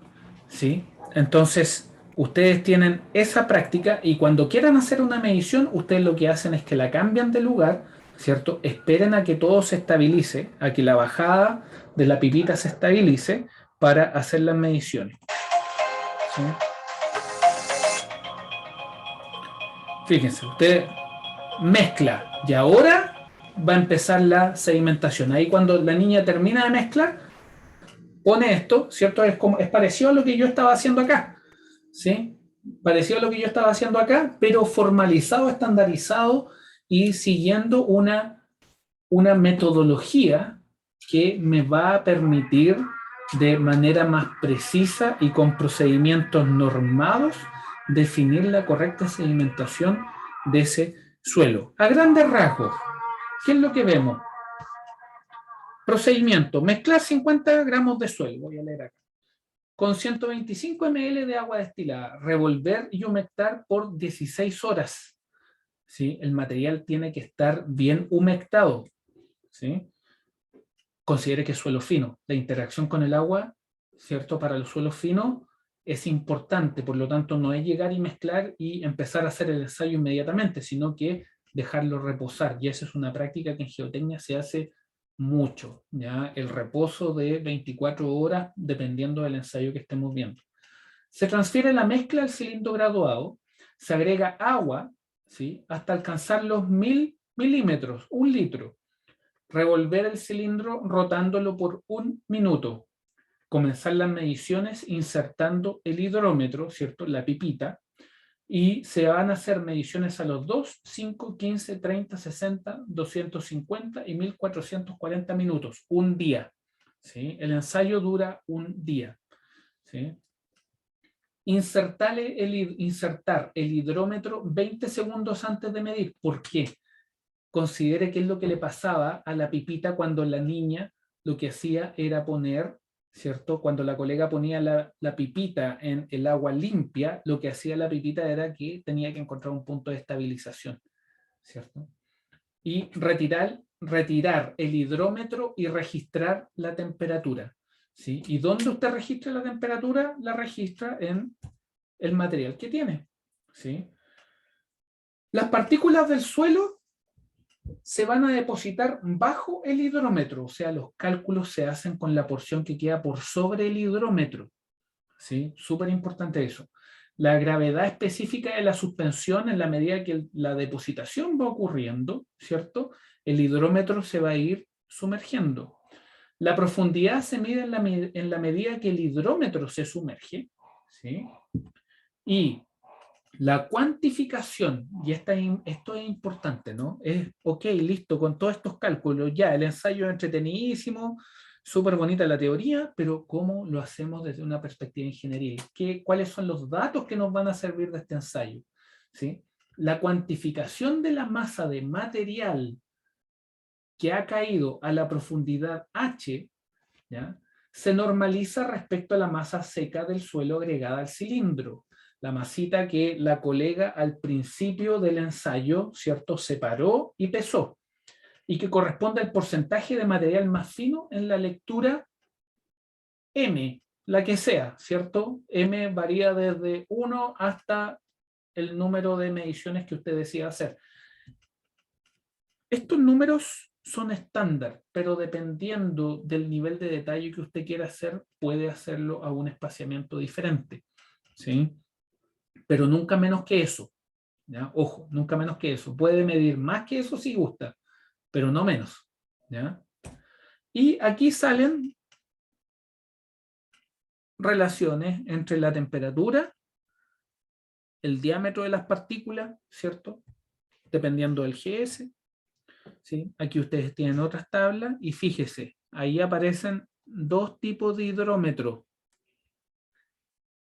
¿sí? Entonces, ustedes tienen esa práctica y cuando quieran hacer una medición, ustedes lo que hacen es que la cambian de lugar, ¿cierto? Esperen a que todo se estabilice, a que la bajada de la pipita se estabilice para hacer las mediciones. ¿Sí? Fíjense, usted mezcla y ahora va a empezar la sedimentación. Ahí cuando la niña termina de mezclar, pone esto, ¿cierto? Es parecido a lo que yo estaba haciendo acá, ¿sí? Parecido a lo que yo estaba haciendo acá, pero formalizado, estandarizado y siguiendo una metodología que me va a permitir de manera más precisa y con procedimientos normados definir la correcta sedimentación de ese suelo. A grandes rasgos, ¿qué es lo que vemos? Procedimiento, mezclar 50 gramos de suelo, voy a leer acá, con 125 ml de agua destilada, revolver y humectar por 16 horas. ¿Sí? El material tiene que estar bien humectado. ¿Sí? Considere que es suelo fino. La interacción con el agua, ¿cierto? Para los suelos finos es importante, por lo tanto no es llegar y mezclar y empezar a hacer el ensayo inmediatamente, sino que dejarlo reposar. Y esa es una práctica que en geotecnia se hace mucho, ¿ya? El reposo de 24 horas dependiendo del ensayo que estemos viendo. Se transfiere la mezcla al cilindro graduado, se agrega agua, ¿sí? Hasta alcanzar los 1000 milímetros, 1 litro. Revolver el cilindro rotándolo por 1 minuto. Comenzar las mediciones insertando el hidrómetro, ¿cierto? La pipita. Y se van a hacer mediciones a los 2, 5, 15, 30, 60, 250 y 1440 minutos. Un día. ¿Sí? El ensayo dura un día. ¿Sí? Insertar el hidrómetro 20 segundos antes de medir. ¿Por qué? Considere qué es lo que le pasaba a la pipita cuando la niña lo que hacía era poner, ¿cierto? Cuando la colega ponía la pipita en el agua limpia, lo que hacía la pipita era que tenía que encontrar un punto de estabilización, ¿cierto? Y retirar el hidrómetro y registrar la temperatura, ¿sí? ¿Y dónde usted registra la temperatura? La registra en el material que tiene, ¿sí? Las partículas del suelo se van a depositar bajo el hidrómetro, o sea, los cálculos se hacen con la porción que queda por sobre el hidrómetro, ¿sí? Súper importante eso. La gravedad específica de la suspensión, en la medida que la depositación va ocurriendo, ¿cierto? El hidrómetro se va a ir sumergiendo. La profundidad se mide en la medida que el hidrómetro se sumerge, ¿sí? Y la cuantificación, y esto es importante, ¿no? Es, ok, listo, con todos estos cálculos, ya, el ensayo es entretenidísimo, súper bonita la teoría, pero ¿cómo lo hacemos desde una perspectiva ingenieril? ¿Cuáles son los datos que nos van a servir de este ensayo? ¿Sí? La cuantificación de la masa de material que ha caído a la profundidad H, ¿ya? Se normaliza respecto a la masa seca del suelo agregada al cilindro. La masita que la colega al principio del ensayo, ¿cierto?, separó y pesó, y que corresponde al porcentaje de material más fino en la lectura M, la que sea, ¿cierto? M varía desde 1 hasta el número de mediciones que usted decida hacer. Estos números son estándar, pero dependiendo del nivel de detalle que usted quiera hacer, puede hacerlo a un espaciamiento diferente, ¿sí? Pero nunca menos que eso, ¿ya? Ojo, nunca menos que eso. Puede medir más que eso si gusta, pero no menos, ¿ya? Y aquí salen relaciones entre la temperatura, el diámetro de las partículas, ¿cierto? Dependiendo del GS, ¿sí? Aquí ustedes tienen otras tablas y fíjese, ahí aparecen dos tipos de hidrómetro.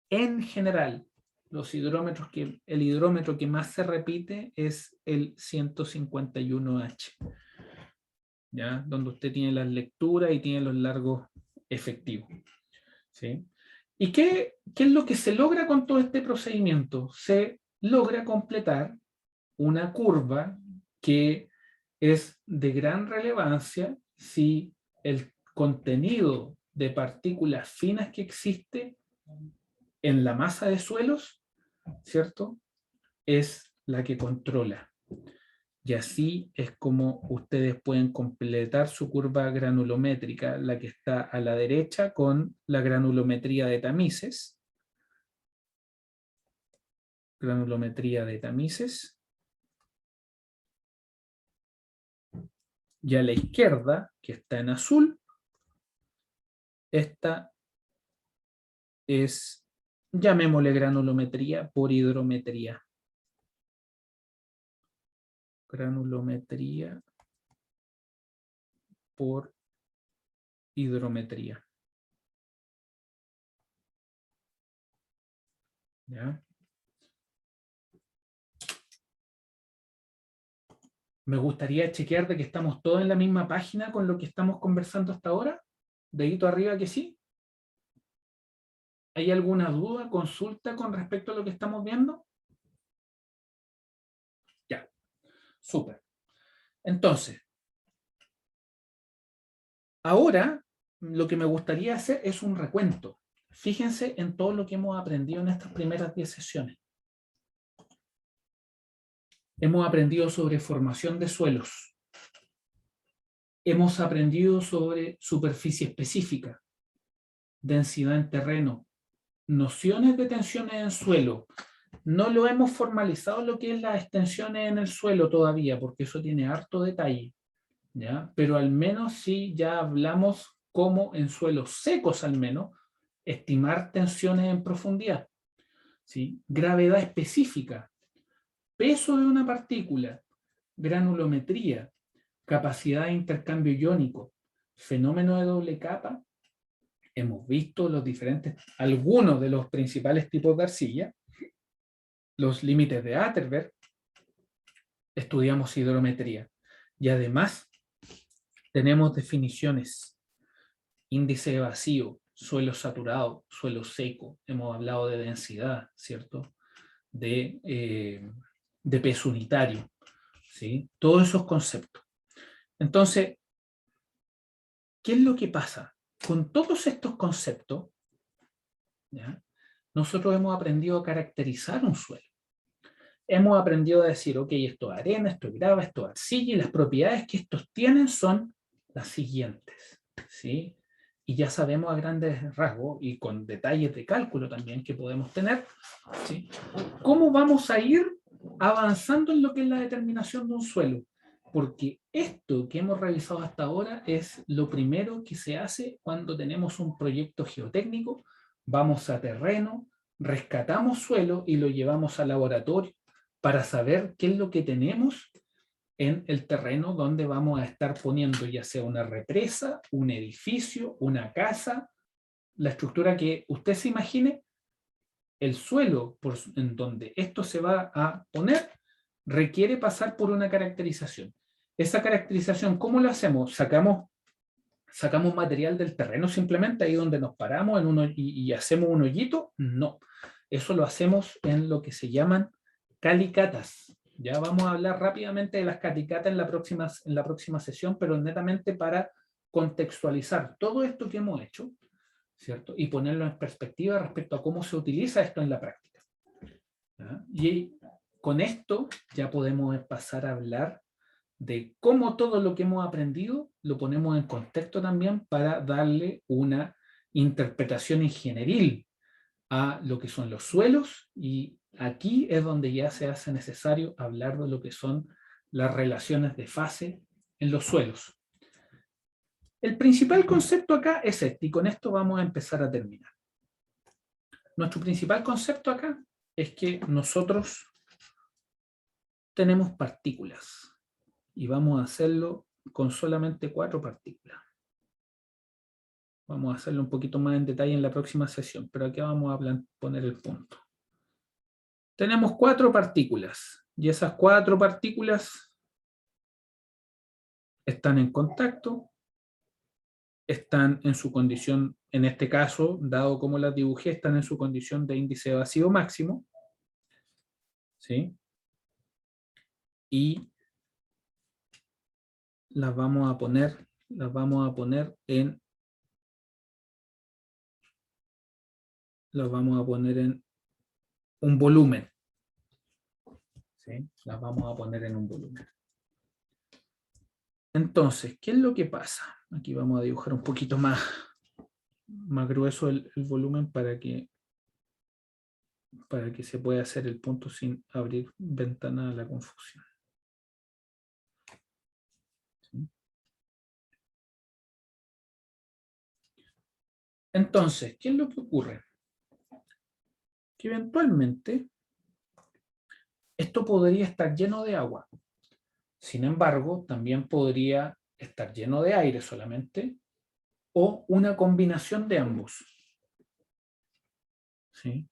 En general, el hidrómetro que más se repite es el 151H, ¿ya? Donde usted tiene las lecturas y tiene los largos efectivos, ¿sí? ¿Y qué es lo que se logra con todo este procedimiento? Se logra completar una curva que es de gran relevancia si el contenido de partículas finas que existe en la masa de suelos, ¿cierto?, es la que controla. Y así es como ustedes pueden completar su curva granulométrica, la que está a la derecha, con la granulometría de tamices. Granulometría de tamices. Y a la izquierda, que está en azul, esta es, llamémosle granulometría por hidrometría. Granulometría por hidrometría. ¿Ya? Me gustaría chequear de que estamos todos en la misma página con lo que estamos conversando hasta ahora. Dedito arriba que sí. ¿Hay alguna duda, consulta con respecto a lo que estamos viendo? Ya, súper. Entonces, ahora lo que me gustaría hacer es un recuento. Fíjense en todo lo que hemos aprendido en estas primeras 10 sesiones. Hemos aprendido sobre formación de suelos. Hemos aprendido sobre superficie específica, densidad en terreno, nociones de tensiones en suelo. No lo hemos formalizado lo que es las extensiones en el suelo todavía, porque eso tiene harto detalle, ¿ya? Pero al menos sí ya hablamos cómo en suelos secos al menos estimar tensiones en profundidad, ¿sí? Gravedad específica, peso de una partícula, granulometría, capacidad de intercambio iónico, fenómeno de doble capa. Hemos visto los diferentes, algunos de los principales tipos de arcilla, los límites de Atterberg, estudiamos hidrometría. Y además tenemos definiciones, índice de vacío, suelo saturado, suelo seco, hemos hablado de densidad, ¿cierto? De peso unitario, ¿sí? Todos esos conceptos. Entonces, ¿qué es lo que pasa? Con todos estos conceptos, ¿ya? Nosotros hemos aprendido a caracterizar un suelo. Hemos aprendido a decir, ok, esto es arena, esto es grava, esto es arcilla, y las propiedades que estos tienen son las siguientes, ¿sí? Y ya sabemos a grandes rasgos y con detalles de cálculo también que podemos tener, ¿sí? ¿Cómo vamos a ir avanzando en lo que es la determinación de un suelo? Porque esto que hemos revisado hasta ahora es lo primero que se hace cuando tenemos un proyecto geotécnico, vamos a terreno, rescatamos suelo y lo llevamos al laboratorio para saber qué es lo que tenemos en el terreno donde vamos a estar poniendo ya sea una represa, un edificio, una casa, la estructura que usted se imagine, el suelo en donde esto se va a poner requiere pasar por una caracterización. Esa caracterización, ¿cómo lo hacemos? Sacamos material del terreno simplemente ahí donde nos paramos y hacemos un hoyito. No, eso lo hacemos en lo que se llaman calicatas. Ya vamos a hablar rápidamente de las calicatas en la próxima sesión, pero netamente para contextualizar todo esto que hemos hecho, ¿cierto? Y ponerlo en perspectiva respecto a cómo se utiliza esto en la práctica. ¿Ya? Y con esto ya podemos pasar a hablar de cómo todo lo que hemos aprendido lo ponemos en contexto también para darle una interpretación ingenieril a lo que son los suelos, y aquí es donde ya se hace necesario hablar de lo que son las relaciones de fase en los suelos. El principal concepto acá es este, y con esto vamos a empezar a terminar. Nuestro principal concepto acá es que nosotros tenemos partículas y vamos a hacerlo con solamente 4 partículas. Vamos a hacerlo un poquito más en detalle en la próxima sesión, pero aquí vamos a poner el punto. Tenemos 4 partículas y esas 4 partículas están en contacto, están en su condición, en este caso, dado como las dibujé, están en su condición de índice de vacío máximo, ¿sí? Y las vamos a poner en un volumen, ¿sí? Las vamos a poner en un volumen. Entonces, ¿qué es lo que pasa? Aquí vamos a dibujar un poquito más grueso el volumen para que se pueda hacer el punto sin abrir ventana a la confusión. ¿Sí? Entonces, ¿qué es lo que ocurre? Que eventualmente esto podría estar lleno de agua. Sin embargo, también podría estar lleno de aire solamente o una combinación de ambos. ¿Sí?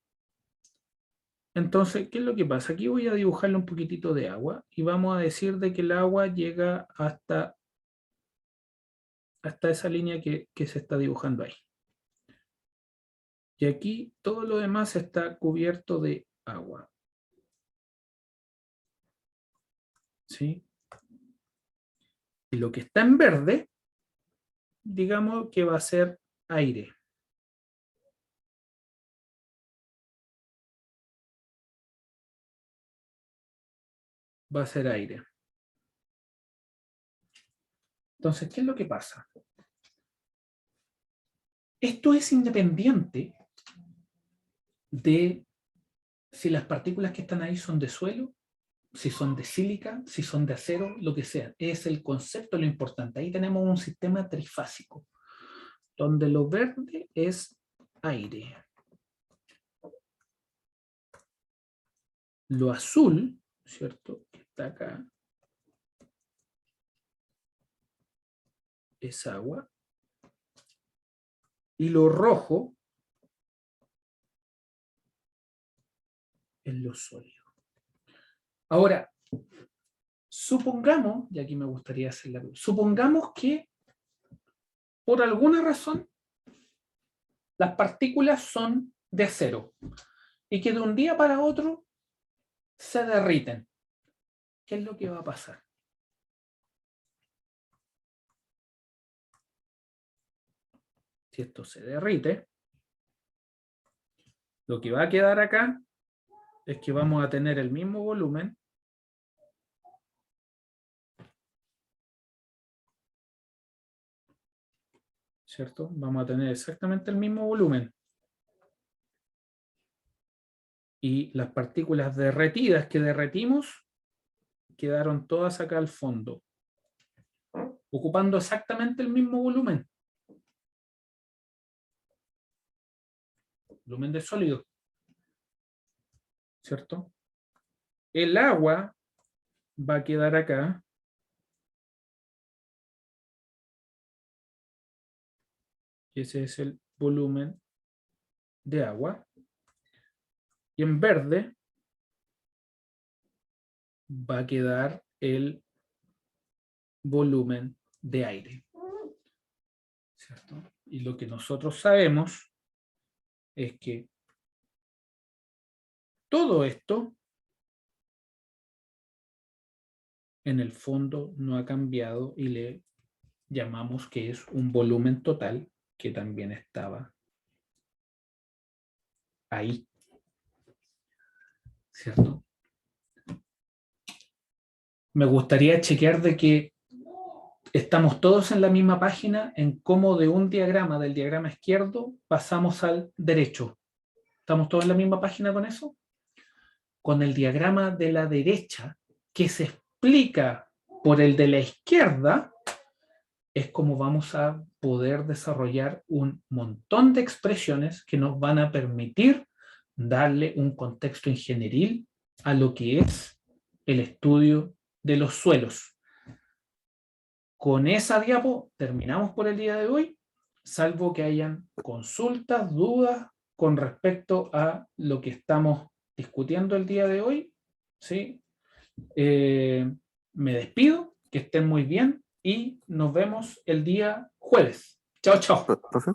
Entonces, ¿qué es lo que pasa? Aquí voy a dibujarle un poquitito de agua y vamos a decir de que el agua llega hasta esa línea que se está dibujando ahí. Y aquí todo lo demás está cubierto de agua. ¿Sí? Y lo que está en verde, digamos que va a ser aire. Va a ser aire. Entonces, ¿qué es lo que pasa? Esto es independiente de si las partículas que están ahí son de suelo, si son de sílica, si son de acero, lo que sea. Es el concepto lo importante. Ahí tenemos un sistema trifásico, donde lo verde es aire. Lo azul, ¿cierto? Que está acá, es agua. Y lo rojo es lo sólido. Ahora, supongamos, y aquí me gustaría hacerla, supongamos que por alguna razón las partículas son de acero y que de un día para otro se derriten. ¿Qué es lo que va a pasar? Si esto se derrite, lo que va a quedar acá es que vamos a tener el mismo volumen ¿cierto? Vamos a tener exactamente el mismo volumen. Y las partículas derretidas que derretimos quedaron todas acá al fondo, ocupando exactamente el mismo volumen. Volumen de sólido. ¿Cierto? El agua va a quedar acá. Ese es el volumen de agua. Y en verde va a quedar el volumen de aire. ¿Cierto? Y lo que nosotros sabemos es que todo esto en el fondo no ha cambiado y le llamamos que es un volumen total que también estaba ahí. ¿Cierto? Me gustaría chequear de que estamos todos en la misma página en cómo de un diagrama, del diagrama izquierdo, pasamos al derecho. ¿Estamos todos en la misma página con eso? Con el diagrama de la derecha, que se explica por el de la izquierda, es como vamos a poder desarrollar un montón de expresiones que nos van a permitir darle un contexto ingenieril a lo que es el estudio de los suelos. Con esa diapo terminamos por el día de hoy, salvo que hayan consultas, dudas con respecto a lo que estamos discutiendo el día de hoy. ¿Sí? Me despido, que estén muy bien y nos vemos el día jueves. Chao, chao. Profe.